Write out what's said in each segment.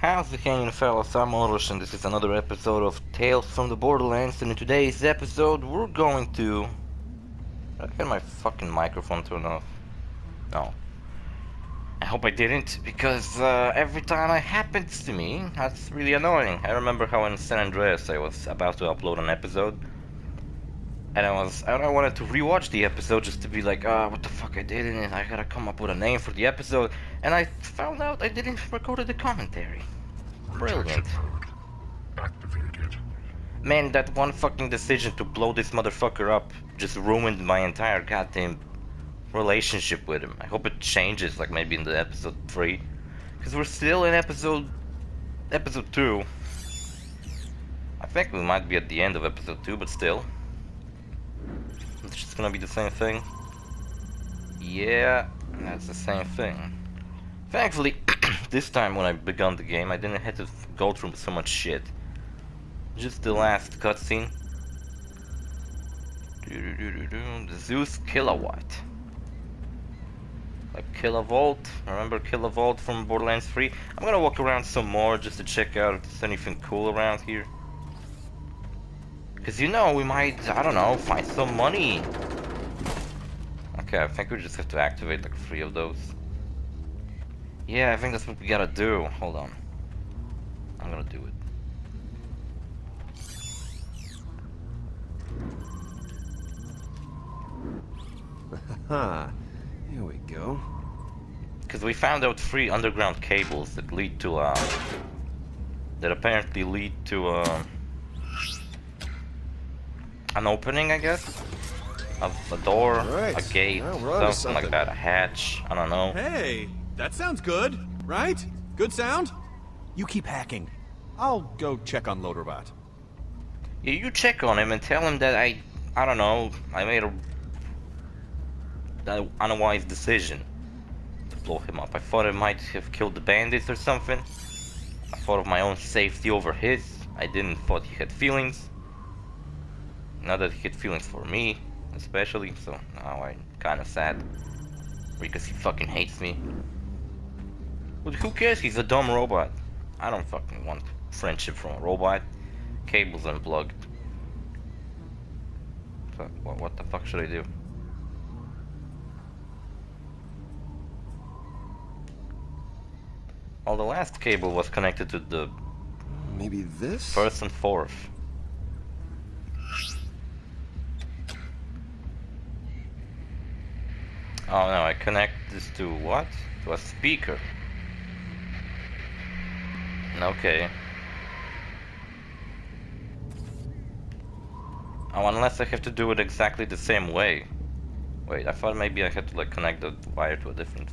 How's it hanging, fellas? I'm OrosZ, and this is another episode of Tales from the Borderlands. And in today's episode, we're going to... Did I get my fucking microphone turned off? No. I hope I didn't, because every time it happens to me, that's really annoying. I remember how in San Andreas I was about to upload an episode, and I wanted to rewatch the episode just to be like, what the fuck I did in it, I gotta come up with a name for the episode, and I found out I didn't record the commentary. Brilliant. Activated. Man, that one fucking decision to blow this motherfucker up just ruined my entire goddamn relationship with him. I hope it changes, like maybe in the episode 3. Because we're still in episode 2. I think we might be at the end of episode 2, but still. It's just gonna be the same thing. Yeah, that's the same thing. Thankfully, this time when I begun the game, I didn't have to go through so much shit. Just the last cutscene. The Zeus Kilowatt. Like Kilovolt. Remember Kilovolt from Borderlands 3? I'm gonna walk around some more just to check out if there's anything cool around here. Cause you know, we might, I don't know, find some money. Okay, I think we just have to activate like 3 of those. Yeah, I think that's what we gotta do. Hold on. I'm gonna do it. Haha, here we go. Because we found out 3 underground cables that lead to, that apparently lead to, an opening, I guess? Of a door, Right. a gate, Well, we're onto something like something. that, a hatch, I don't know. Hey, that sounds good, right? Good sound? You keep hacking. I'll go check on Loaderbot. Yeah, you check on him and tell him that I don't know, I made an unwise decision to blow him up. I thought I might have killed the bandits or something. I thought of my own safety over his. I didn't thought he had feelings. Not that he had feelings for me, especially, so now I'm kinda sad. Because he fucking hates me. But who cares? He's a dumb robot. I don't fucking want friendship from a robot. Cable's unplugged. So, what the fuck should I do? Well, the last cable was connected to the Maybe this? first and fourth. Oh no, I connect this to what? To a speaker. Okay. Oh, unless I have to do it exactly the same way. Wait, I thought maybe I had to like connect the wire to a different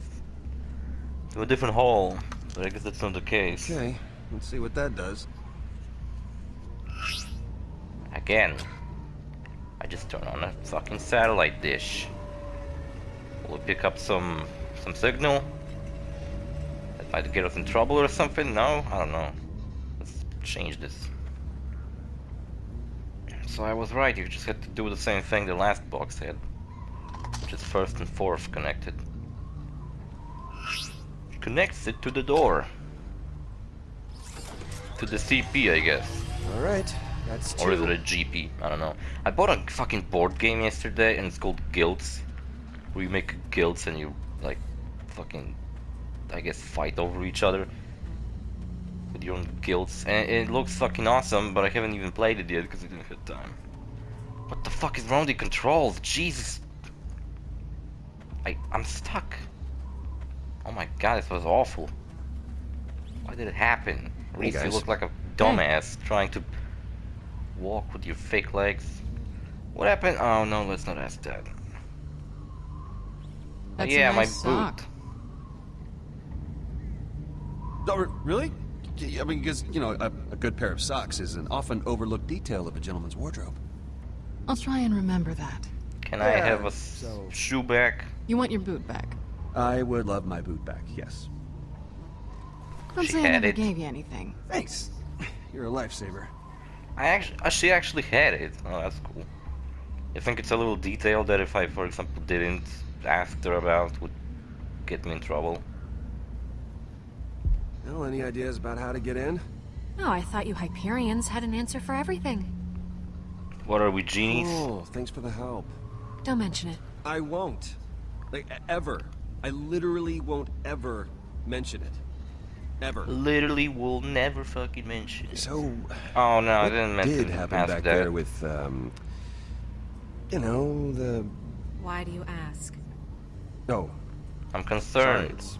hole, but I guess that's not the case. Okay, let's see what that does. Again, I just turn on a fucking satellite dish. Will it pick up some signal? That might get us in trouble or something? No? I don't know. Let's change this. So I was right, you just had to do the same thing the last box had. Which is first and fourth connected. Connects it to the door. To the CP, I guess. Alright, that's 2. Or is it a GP? I don't know. I bought a fucking board game yesterday and it's called Guilds. Where you make guilds and you, like, fucking, I guess, fight over each other. With your own guilds. And it looks fucking awesome, but I haven't even played it yet because I didn't have time. What the fuck is wrong with the controls? Jesus. I'm stuck. Oh my god, this was awful. Why did it happen? Reese, you guys. look like a dumbass trying to walk with your fake legs. What happened? Oh no, let's not ask that. That's Yeah, a nice my sock. boot. Oh, really? I mean, because, you know, a good pair of socks is an often overlooked detail of a gentleman's wardrobe. I'll try and remember that. Can I Yeah, have a so- shoe back? You want your boot back. I would love my boot back, yes. Don't She say I had never it. gave you anything. Thanks. You're a lifesaver. She actually had it. Oh, that's cool. You think it's a little detail that if I, for example, didn't ask her about would get me in trouble? Well, any ideas about how to get in? Oh, I thought you Hyperions had an answer for everything. What are we, genies? Oh, thanks for the help. Don't mention it. I won't. Like, ever. I literally won't ever mention it. Ever. Literally will never fucking mention it. So, Oh no, I what didn't mean did to happen ask back that. there with, you know, the... Why do you ask? Oh, I'm sorry, concerned.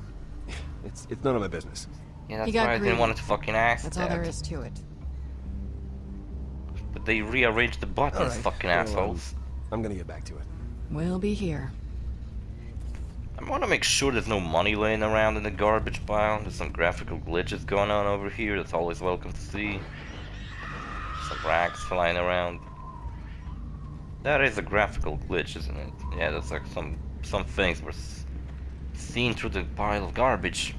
it's none of my business. Yeah, that's He got why I didn't greedy. want to fucking ask That's that. all there is to it. But they rearranged the buttons, All right, fucking well, assholes. I'm gonna get back to it. We'll be here. I want to make sure there's no money laying around in the garbage pile. There's some graphical glitches going on over here. That's always welcome to see. Some rags flying around. That is a graphical glitch, isn't it? Yeah, that's like some things were seen through the pile of garbage.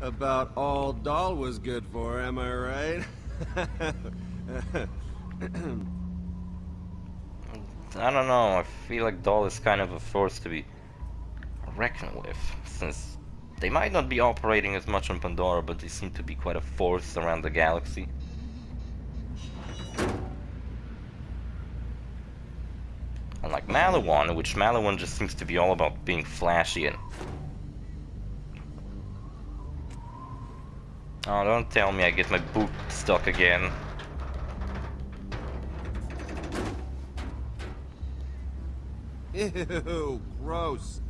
About all Doll was good for, am I right? I don't know, I feel like Doll is kind of a force to be reckoned with, since they might not be operating as much on Pandora, but they seem to be quite a force around the galaxy. Unlike Maliwan, which Maliwan just seems to be all about being flashy and... Oh, don't tell me I get my boot stuck again. Ew, gross.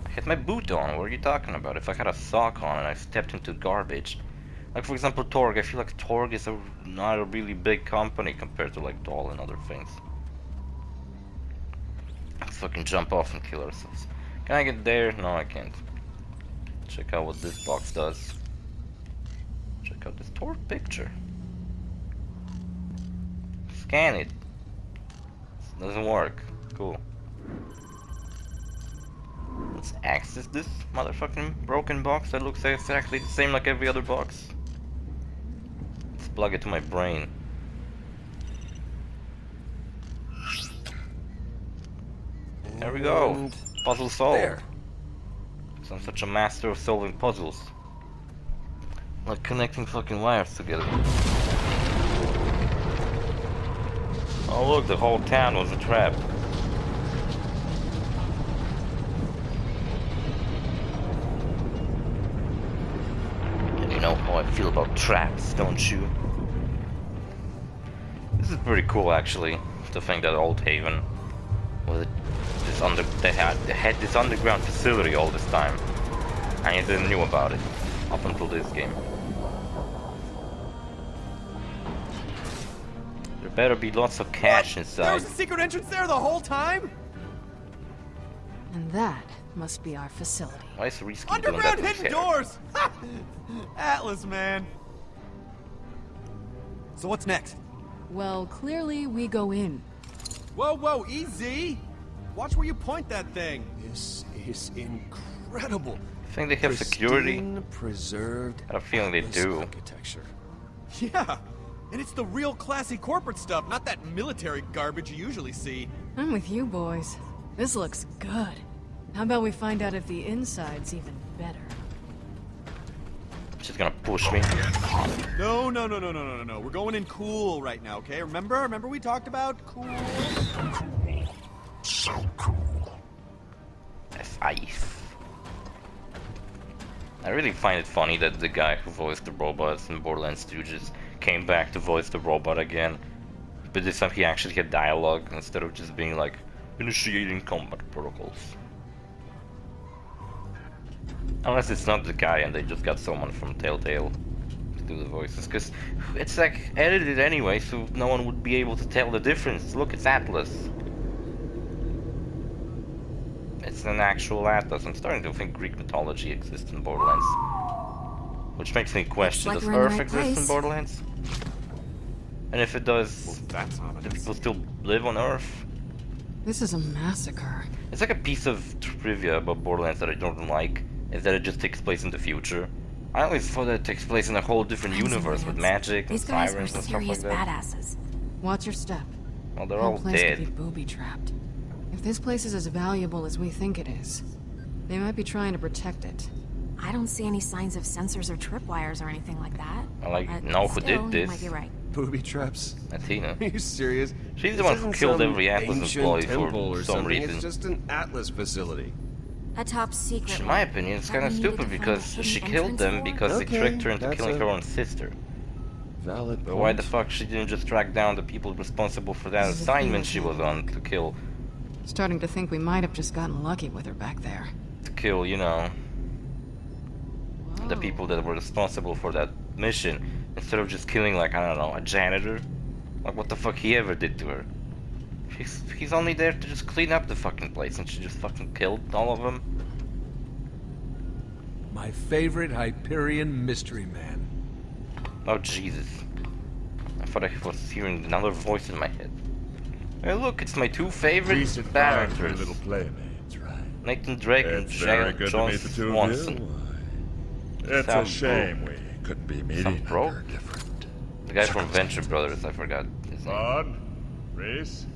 I had my boot on, what are you talking about? If I had a sock on and I stepped into garbage. Like for example Torg, I feel like Torg is not a really big company compared to like Doll and other things. Let's fucking jump off and kill ourselves. Can I get there? No, I can't. Check out what this box does. Check out this Torg picture. Scan it. Doesn't work. Cool. Let's access this motherfucking broken box that looks exactly the same like every other box. Let's plug it to my brain. There we go. And Puzzle solved. there. So I'm such a master of solving puzzles. Like connecting fucking wires together. Oh look, the whole town was a trap. And you know how I feel about traps, don't you? This is pretty cool actually, to think that Old Haven was they had this underground facility all this time. I didn't knew about it up until this game. There better be lots of cash There inside. was a secret entrance there the whole time? And that must be our facility. Why is Risky doing that Underground to his hidden hair? doors! Atlas, man. So what's next? Well, clearly we go in. Whoa, whoa, easy! Watch where you point that thing. This is incredible. I think they have security. Pristine, preserved. I have a feeling they Atlas do. Architecture. Yeah, and it's the real classy corporate stuff, not that military garbage you usually see. I'm with you, boys. This looks good. How about we find out if the inside's even better? She's gonna push me. No. We're going in cool right now, okay? Remember we talked about cool? So cool. F5. I really find it funny that the guy who voiced the robots in Borderlands 2 just came back to voice the robot again. But this time he actually had dialogue instead of just being like, initiating combat protocols. Unless it's not the guy and they just got someone from Telltale to do the voices, because it's like edited anyway, so no one would be able to tell the difference. Look, it's Atlas. It's an actual Atlas. I'm starting to think Greek mythology exists in Borderlands. Which makes me question, Looks does like we're in Earth the right exist in place. Borderlands? And if it does, That's do ominous. people still live on Earth? This is a massacre. It's like a piece of trivia about Borderlands that I don't like, is that it just takes place in the future. I always thought that it takes place in a whole different universe with magic and These guys are sirens and stuff like serious that. badasses. Watch your step. Well, they're That all place could be dead. booby-trapped. If this place is as valuable as we think it is, They might be trying to protect it. I don't see any signs of sensors or tripwires or anything like that. I like But know who still, did you this. might be right. Booby traps? Athena. Are you serious? She's the This one who isn't killed some every Atlas ancient employee temple for or some something. reason. It's just an Atlas facility. A top secret. In my opinion, it's kind of stupid because she killed them because they Okay, tricked her into that's killing a her own sister. Valid But why point. the fuck she didn't just track down the people responsible for that This is a assignment she field was on to kill, Starting to think we might have just gotten lucky with her back there. you know, the Whoa. people that were responsible for that mission, instead of just killing, like, I don't know, a janitor? Like, what the fuck he ever did to her? He's only there to just clean up the fucking place, and she just fucking killed all of them? My favorite Hyperion mystery man. Oh, Jesus. I thought I was hearing another voice in my head. Hey, look, it's my two favorite Decent time for characters. little playmates, right? Nathan Drake and It's very good to John meet the two of Swanson. you. It's Some a shame we couldn't be meeting bro? under different. The guy from Venture Brothers, I forgot his name. Vaughn, Reese,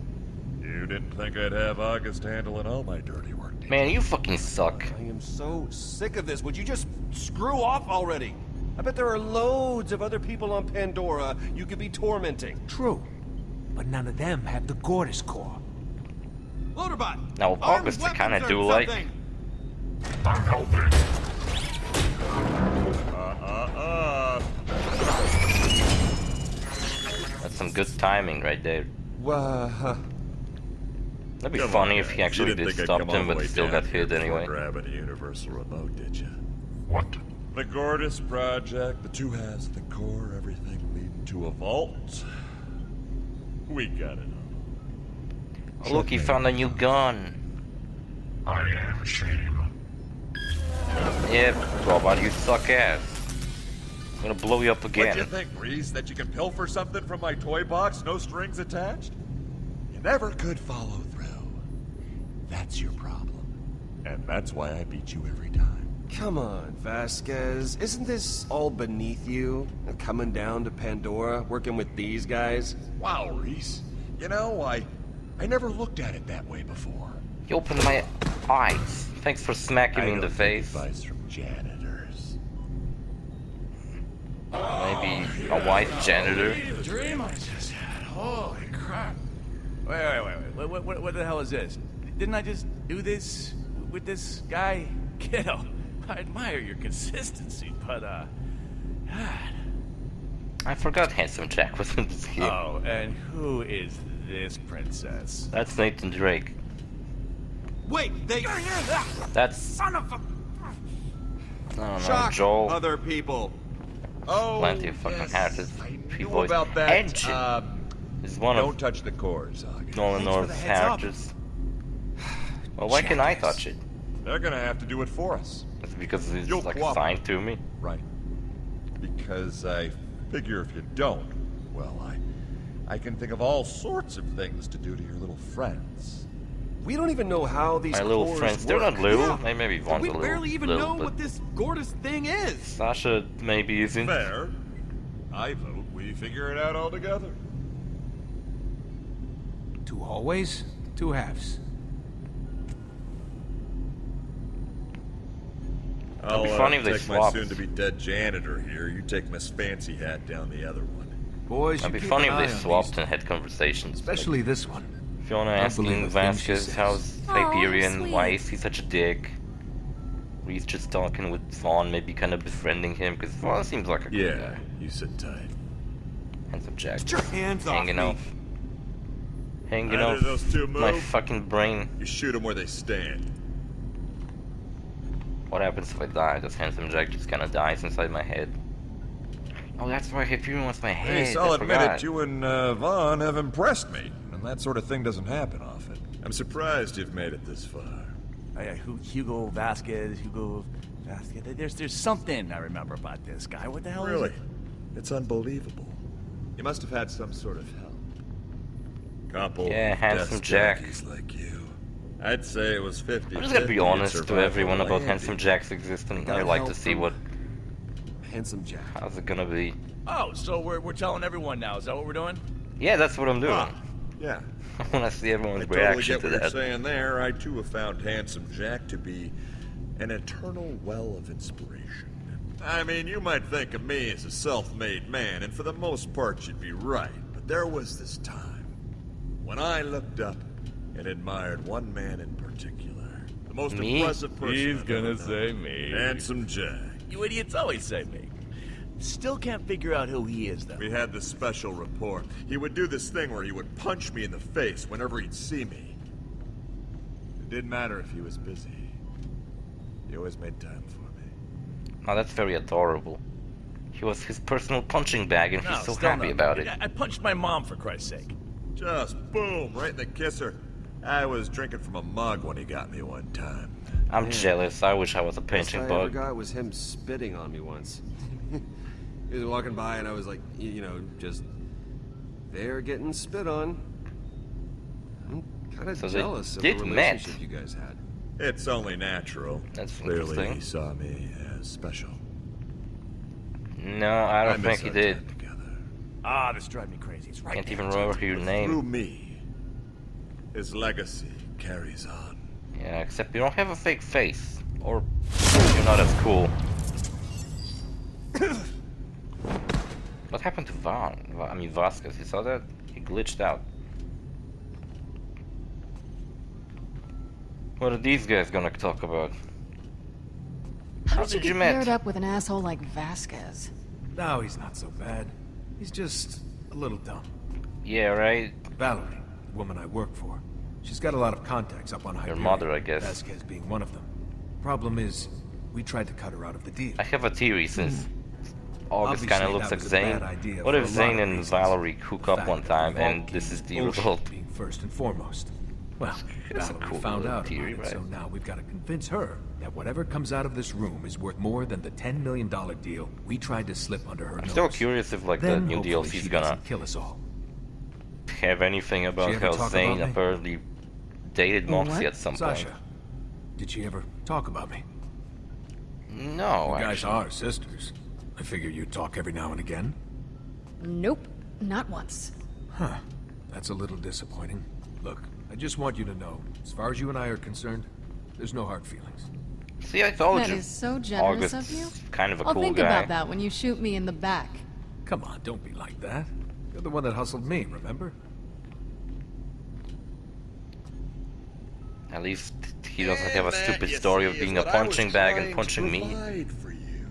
you didn't think I'd have August handling all my dirty work, did you? Man, you fucking suck. I am so sick of this. Would you just screw off already? I bet there are loads of other people on Pandora you could be tormenting. True. But none of them have the Gortys core. Loaderbot! Now, armed August I kinda weapons do or like. something. I'm helping. That's some good timing right there. That'd be Come funny on, if he guys. actually You didn't did think I'd stop come all him, the but way still down got here hit before anyway. grabbing a universal remote, did you? What? The Gortys project, the two halves of the core, everything leading to a vault. We got it all. Oh, look, he found a new gun. I am ashamed. Yeah, Robot, you suck ass. I'm gonna blow you up What do you again. think, Reese? That you can pilfer something from my toy box, no strings attached? You never could follow through. That's your problem. And that's why I beat you every time. Come on, Vasquez. Isn't this all beneath you? Coming down to Pandora, working with these guys? Wow, Reese. You know, I never looked at it that way before. You opened my eyes. Thanks for smacking me in the don't take face. advice from janitors. Maybe a white janitor. The dream I just had. Holy crap. Wait. What the hell is this? Didn't I just do this with this guy? Kiddo, I admire your consistency, but, God. I forgot Handsome Jack was in this game. Oh, and who is this princess? That's Nathan Drake. Wait, they That's, Son of a... I don't know, shock Joel. other people. Oh, Plenty of fucking yes, characters. I Free knew voice. about that. Engine is one Don't of touch the cores, August. Nolan Thanks for North's the heads up. characters. Well, why can I touch it? They're gonna have to do it for us. It's because it's You'll like cooperate. assigned to me. Right. Because I figure if you don't, well, I can think of all sorts of things to do to your little friends. We don't even know how these My little cores friends, they're work. not little. Yeah. They maybe want We a little. barely even little, know but what this Gortys thing is. Sasha maybe isn't. Fair. I vote we figure it out all together. 2 hallways, 2 halves. I'll be funny if they take my swapped. soon-to-be dead janitor here. You take Miss Fancy Hat down the other one. Boys, It'd you be keep funny an if eye they on swapped these, and had conversations. especially this one. If you wanna Don't ask believe a thing she Vasquez says. how's Oh, Hyperion, sweet. why is he such a dick? He's just talking with Vaughn, maybe kind of befriending him, because Vaughn seems like a good guy. you sit tight. Handsome Jack. Get your hands off Hanging me. off. Hanging Either off those two my move. fucking brain. You shoot them where they stand. What happens if I die? Does Handsome Jack just kinda dies inside my head? Oh, that's why Hyperion wants my head. Hey, I'll I admit forgot. it, you and Vaughn have impressed me. And that sort of thing doesn't happen often. I'm surprised you've made it this far. Hugo Vasquez. There's something I remember about this guy. What the hell Really? is it? It's unbelievable. You must have had some sort of help. Couple Yeah, of Handsome death Jack. jockeys like you. I'd say it was 50. I'm just gonna be honest to everyone about Handsome Jack's existence. I like to see what Handsome Jack. how's it gonna be. Oh, so we're telling everyone now. Is that what we're doing? Yeah, that's what I'm doing. Ah, yeah. I wanna see I everyone's totally reaction get to what you're that. saying there. I too have found Handsome Jack to be An eternal well of inspiration. I mean, you might think of me as a self-made man, and for the most part you'd be right. But there was this time when I looked up and admired one man in particular. The most Me? impressive person He's I've gonna ever say known. me. Handsome Jack. You idiots always say me. Still can't figure out who he is, though. We had this special rapport. He would do this thing where he would punch me in the face whenever he'd see me. It didn't matter if he was busy. He always made time for me. Now that's very adorable. He was his personal punching bag and he's so still happy not. about it. I punched my mom, for Christ's sake. Just boom, right in the kisser. I was drinking from a mug when he got me one time. I'm jealous. I wish I was a Best pinching I ever bug. got was him spitting on me once. He was walking by and I was like, you know, just there getting spit on. I'm kind of So they jealous of the did met. relationship you guys had. It's only natural. That's Clearly, interesting. he saw me as special. No, I don't miss think he our did. time together. Ah, this drives me crazy. It's right Can't there. even remember your Through name. me, his legacy carries on. Yeah, except you don't have a fake face. Or you're not as cool. What happened to Vasquez? You saw that? He glitched out. What are these guys gonna talk about? How How did you did you get met? paired up with an asshole like Vasquez? No, he's not so bad. He's just a little dumb. Yeah, right? Valerie, the woman I work for, she's got a lot of contacts up on Hyperion. mother, I guess. Vasquez being one of them. Problem is, we tried to cut her out of the deal. I have a theory since August Obviously, kinda looks that like was a bad Zane. idea What for if a lot Zane of and reasons. Valerie hook The up fact one that time we've all and this keen is the bullshit result? being first and foremost. Well, That's a Valerie cool found little out theory, about it, so right? now we've got to convince her that whatever comes out of this room is worth more than the $10 million deal we tried to slip under her I'm nose. still curious if like the Then new hopefully DLC is she gonna doesn't kill us all. have anything about ever how talk Zane about me? apparently dated What? Moxie at some point. Sasha, did she ever talk about me? No, You guys actually. are sisters. I figure you talk every now and again. Nope, not once. Huh. That's a little disappointing. Look, I just want you to know, as far as you and I are concerned, there's no hard feelings. See, I told That you. is so generous August's of you. kind of a I'll cool think guy. about that when you shoot me in the back. Come on, don't be like that. You're the one that hustled me, remember? At least he doesn't have a that, stupid you story see, of is being a what I was punching bag and trying punching to me. provide for you.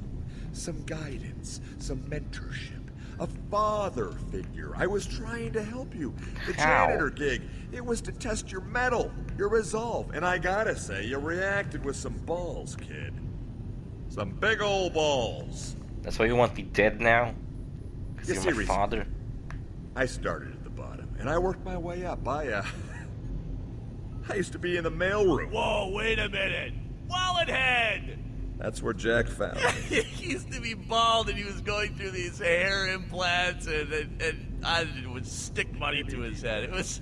Some guidance, some mentorship, a father figure. I was trying to help you. The How? janitor gig, it was to test your mettle, your resolve. And I gotta say, you reacted with some balls, kid. Some big old balls. That's why you want me dead now? Because Yeah, you're my seriously. father? I started at the bottom, and I worked my way up. I used to be in the mailroom. Whoa, wait a minute. Wallet head! That's where Jack found me. He used to be bald and he was going through these hair implants and I would stick money to his head. It was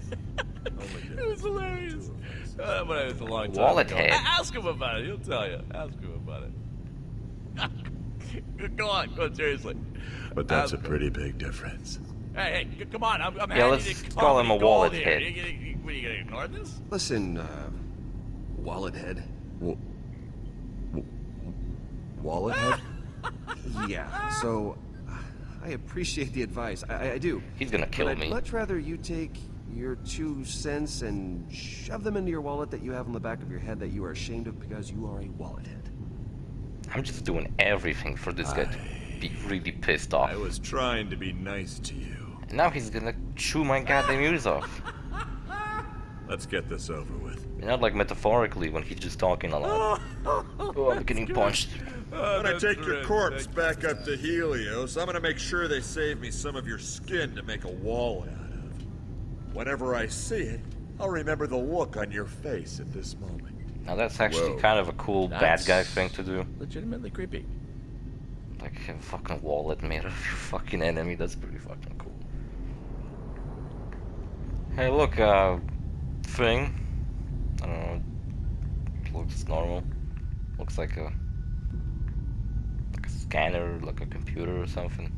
it was hilarious. But it was a long time Wallet ago. head. Ask him about it. He'll tell you. Ask him about it. Go on, seriously. But that's Ask a him. pretty big difference. Hey, come on. I'm Yeah, handing let's you call him a comedy wallet gold here. head. What, are you gonna ignore this? Listen, wallet head. Wallet head? Yeah, so I appreciate the advice. I do. He's gonna kill but me. I'd much rather you take your 2 cents and shove them into your wallet that you have on the back of your head that you are ashamed of because you are a wallet head. I'm just doing everything for this guy to be really pissed off. I was trying to be nice to you. And now he's gonna chew my goddamn ears off. Let's get this over with. Not like metaphorically when he's just talking a lot. Oh, I'm getting punched. When I take your corpse back up to Helios, I'm gonna make sure they save me some of your skin to make a wallet out of. Whenever I see it, I'll remember the look on your face at this moment. Now that's actually Whoa. kind of a cool bad That's guy thing to do. Legitimately creepy. Like a fucking wallet made of your fucking enemy. That's pretty fucking cool. Hey, look, thing. I don't know. It looks normal. Looks like a scanner, like a computer or something.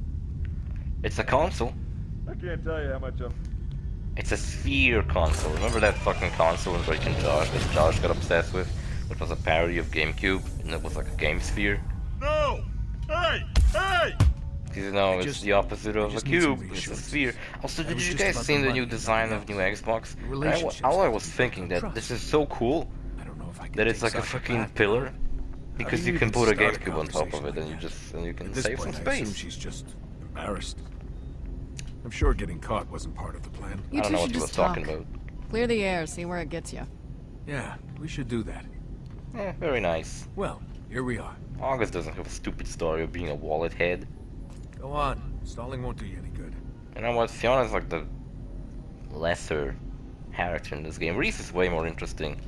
It's a console. I can't tell you how much I'm... It's a sphere console. Remember that fucking console in Breaking Josh that Josh got obsessed with? It was a parody of GameCube, and it was like a game sphere. No! Hey! Hey! You know, it's the opposite of a just need some cube, it's a reassurances. sphere. Also, That did was you just guys about see the the new money, design nothing of new else. Xbox? The relationships All I that was we built thinking on that trust. this is so cool I don't know if I can that it's take like a such fucking path, pillar, you know? How because do you you can even put a start a GameCube on top of conversation it, and like you that? can At this save point, some I assume space. she's just embarrassed. I'm sure getting caught wasn't part of the plan. You I don't two know should what he was just talk. talking about. Clear the air, see where it gets you. Yeah, we should do that. Very nice. Well, here we are. August doesn't have a stupid story of being a wallet head. Go on. Stalling won't do you any good. You know what? Fiona's like the lesser character in this game. Reese is way more interesting.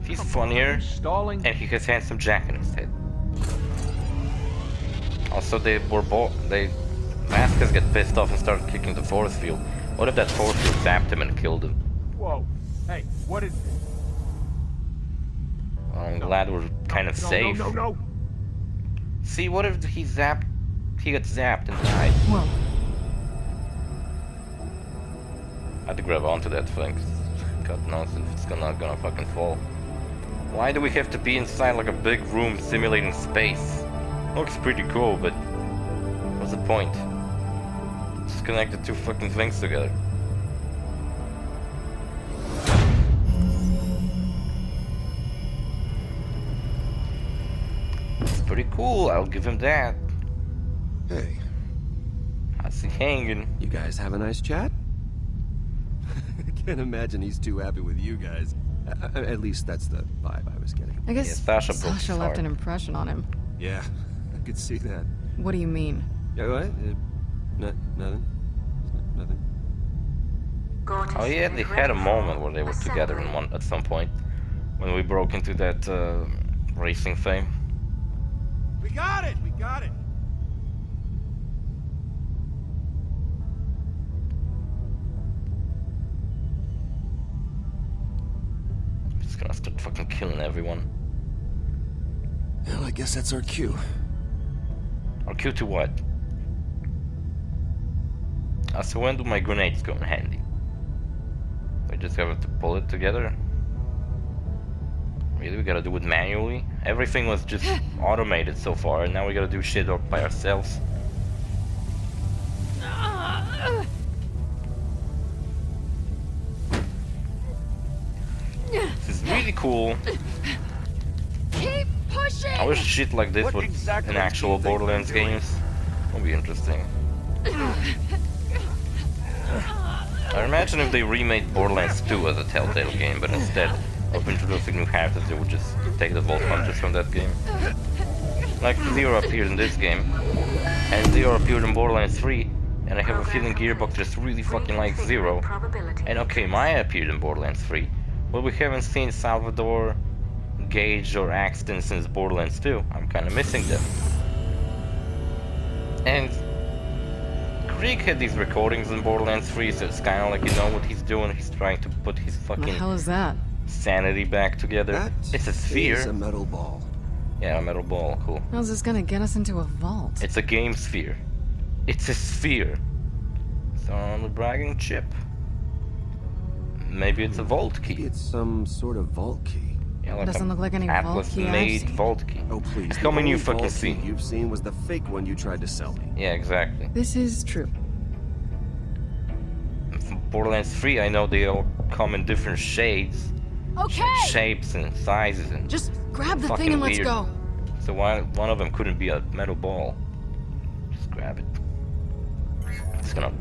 He's funnier, Stalling? and he has handsome Jack in his head. Also, Vasquez get pissed off and start kicking the force field. What if that force field zapped him and killed him? Whoa. Hey, what is... Well, I'm glad we're kind of safe. No. See, what if he got zapped and died? Whoa. I had to grab onto that thing. God knows if it's gonna fucking fall. Why do we have to be inside like a big room simulating space? Looks pretty cool, but what's the point? Just connect the two fucking things together. It's pretty cool, I'll give him that. Hey, How's he hanging? you guys have a nice chat? I can't imagine he's too happy with you guys. At least that's the vibe I was getting. I guess Yeah, Sasha broke his left heart. an impression on him. Yeah, I could see that. What do you mean? Yeah, what? Nothing. Nothing. Oh yeah, they had a moment where they were together at some point. When we broke into that racing thing. We got it! Just gonna start fucking killing everyone. Well, I guess that's our cue. Or Q to what? So when do my grenades go in handy? I just have to pull it together? Really, we gotta do it manually? Everything was just automated so far, and now we gotta do shit up by ourselves. This is really cool. Keep pushing! I wish shit like this What was exactly in do you actual think we're Borderlands doing? games. Would be interesting. I imagine if they remade Borderlands 2 as a Telltale game, but instead of introducing new characters, they would just take the Vault Hunters from that game. Like Zero appeared in this game, and Zero appeared in Borderlands 3, and I have a feeling Gearbox just really fucking likes Zero. And okay, Maya appeared in Borderlands 3, but we haven't seen Salvador, Gage, or Axton since Borderlands 2. I'm kinda missing them. And Krieg had these recordings in Borderlands 3, so it's kinda like you know what he's doing. He's trying to put his What the fucking hell is that? sanity back together. That It's a sphere. is a metal ball. Yeah, a metal ball, cool. How's this gonna get us into a vault? It's a game sphere. It's a sphere. So on the bragging chip. Maybe it's a vault Maybe key. it's some sort of vault key. Yeah, like Doesn't a look like any vault Atlas key I've made seen. vault key. Oh, please. How the many you only fucking vault key seen? you've seen was the fake one you tried to sell me. Yeah, exactly. This is true. From Borderlands 3, I know they all come in different shades, Okay! shapes, and sizes, and Just grab the Fucking thing and let's weird. go. so one of them couldn't be a metal ball. Just grab it. It's gonna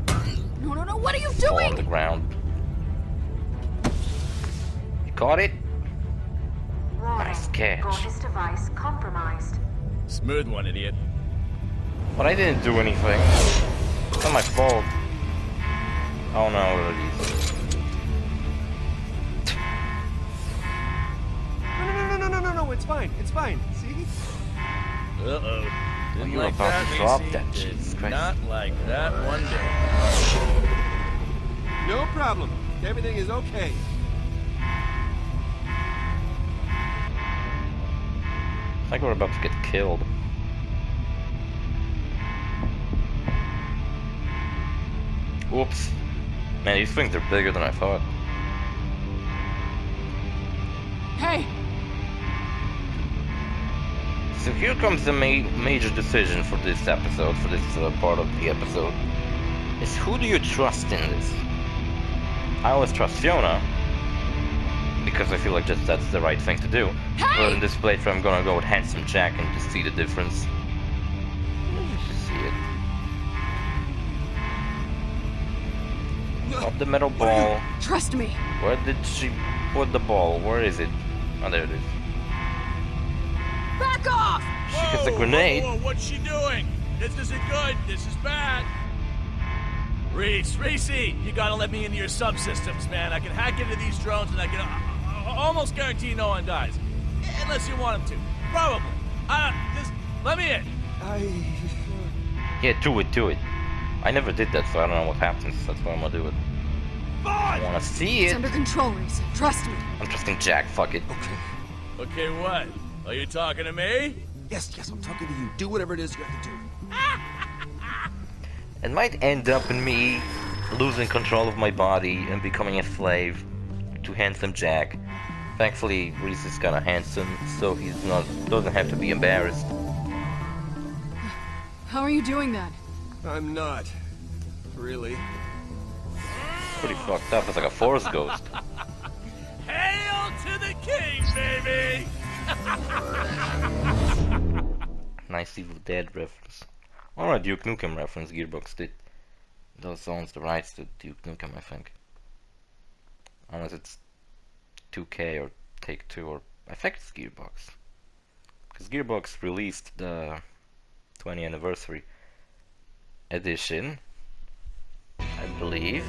No, what are you fall on doing? the ground. You caught it? Nice catch. Gorgeous device compromised. Smooth one, idiot. But I didn't do anything. It's not my fault. Oh no, it is. No, it's fine. See? Uh-oh. Didn't you were like about that, to drop Macy. that, Did Jesus Christ. not like that one bit. No problem. Everything is okay. It's like we're about to get killed. Whoops. Man, these things are bigger than I thought. Hey! So here comes the major decision for this episode, for this part of the episode. Is who do you trust in this? I always trust Fiona, because I feel like just that's the right thing to do. Hey! But in this playthrough I'm gonna go with Handsome Jack and just see the difference. Let's just see it. Up the metal ball. Trust me. Where did she put the ball? Where is it? Oh, there it is. Back off! She gets a grenade. Whoa, what's she doing? This isn't good. This is bad. Reese, you gotta let me into your subsystems, man. I can hack into these drones and I can almost guarantee no one dies. Unless you want them to. Probably. Just let me in. Yeah, do it. I never did that, so I don't know what happens. That's why I'm gonna do it. I wanna see It's it. under control, Reese. Trust me. I'm trusting Jack, fuck it. Okay, what? Are you talking to me? Yes, I'm talking to you. Do whatever it is you have to do. It might end up in me losing control of my body and becoming a slave to Handsome Jack. Thankfully, Reese is kinda handsome, so doesn't have to be embarrassed. How are you doing that? I'm not. Really. Pretty fucked up. It's like a forest ghost. Hail to the king, baby! Nice Evil Dead reference. Or a Duke Nukem reference. Gearbox did. Those owns the rights to Duke Nukem, I think. Unless it's 2K or Take-Two, or I think it's Gearbox. Because Gearbox released the 20th anniversary edition, I believe.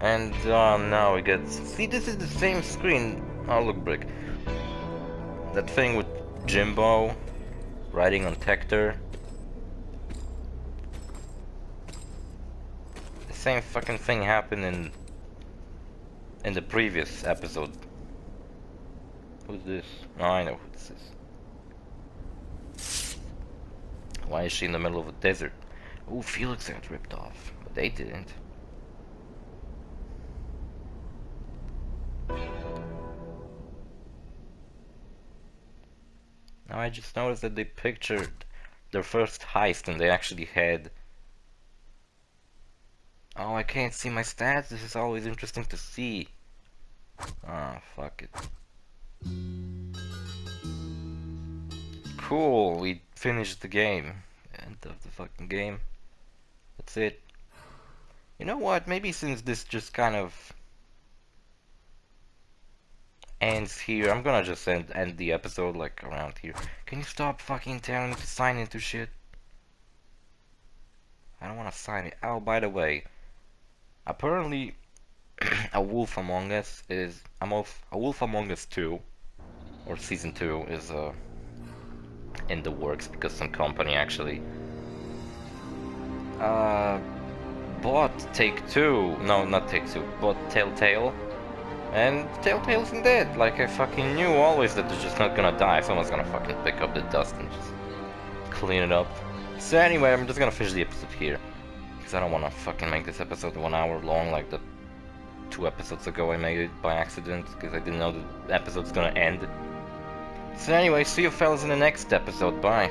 And now we get... See, this is the same screen. Oh, look, Brick. That thing with Jimbo riding on Tector. The same fucking thing happened in the previous episode. Who's this? Oh, I know who this is. Why is she in the middle of a desert? Oh, Felix got ripped off, but they didn't. Now I just noticed that they pictured their first heist and they actually had... Oh, I can't see my stats. This is always interesting to see. Ah, fuck it. Cool, we finished the game. End of the fucking game. That's it. You know what? Maybe since this just kind of ends here, I'm gonna just end the episode like around here. Can you stop fucking telling me to sign into shit? I don't wanna sign it. Oh, by the way, apparently A Wolf Among Us is A Wolf Among Us 2 or Season 2 is in the works because some company actually bought Take-Two. No, not Take-Two, bought Telltale. And Telltale isn't dead. Like I fucking knew always that they're just not gonna die. Someone's gonna fucking pick up the dust and just clean it up. So anyway, I'm just gonna finish the episode here. Because I don't wanna fucking make this episode 1 hour long like the 2 episodes ago I made it by accident. Because I didn't know the episode's gonna end. So anyway, see you fellas in the next episode. Bye.